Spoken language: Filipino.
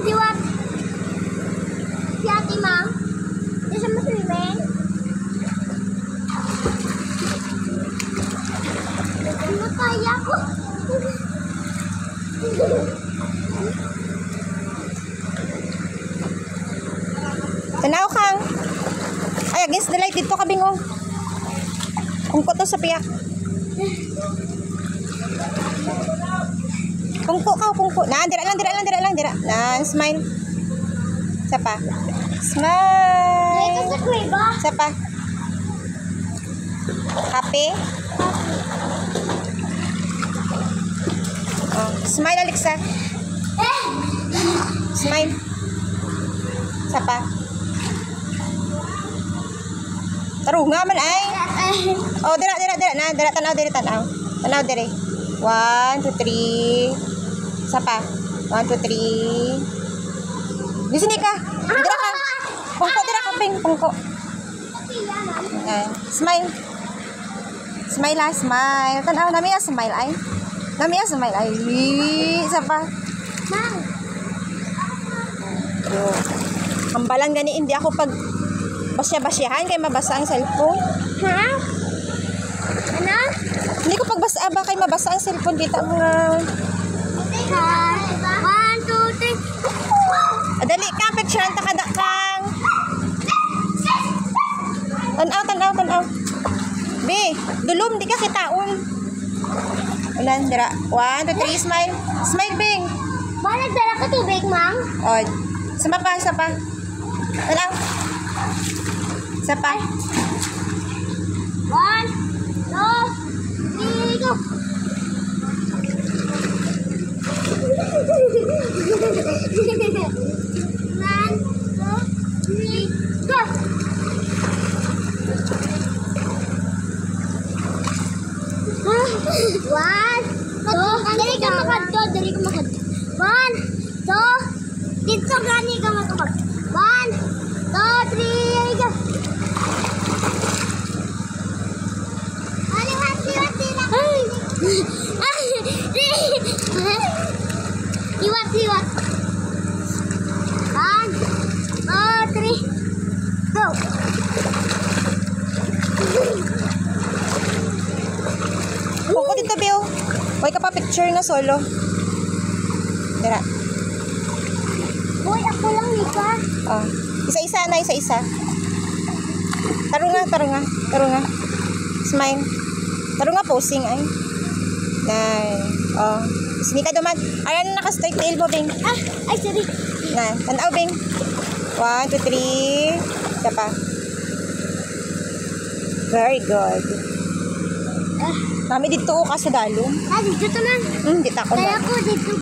Diwat. Si Ate Mang. Di siya maswimming. Hindi na kaya ko. Tanaw kang. Ay, against the light dito ka bingong. Kungko to sa piyak. Kungko ka, kungko. Na, dira lang. Na, smile. Isa pa. Smile. Dito sa kuweba. Isa pa. Happy. Oh, smile, Alexa. Smile. Isa pa. Tarunga man ay. Oh, dira. Na, dira tanaw. Tanaw dire. 1, 2, 3. Isa pa. 1, 2, 3. Di sini ka. Dira ka. Pungko dira ka, ping. Pungko. Smile. Smile lah, smile. Tanaw, nami smile ay. Isa pa. Mang. Yo. Hambalan gani hindi ako pag basya-basyahan kay mabasa ang cellphone. Ha? Ano? Hindi ko pagbasa ba kay mabasa ang cellphone kita mga. 1, 2, 3. Dali ka picture ta kada kang. Tanaw. Be, dulom di ka kitaon. Ulan dira. 1, 2, 3 smile. Smile bing. Ba nagdala ka tubig, Mang? Oh. Sama pa. Tanaw. Isa pa. 1, 2, 3, go. One, 2, 3, go. One, two, dari ka makadto. 1, 2, dito gani ka matubag. 1, 2, 3, go. Liwat. 1, 2, 3, go. Pungko dito, Bill. Huwag ka pa picture na solo. Dira. Boy, ako lang nika. Oh. Isa-isa. Tarunga. Smile. Tarunga posing ay. Nay. Oh. Sini ka duman. Ayan na naka-straight tail mo, Bing. Ay, sorry. Na, tanaw, Bing. 1, 2, 3. Isa pa. Very good. Kami dito ka sa dalong. Dito naman. Dito ako Kaya na. ko dito.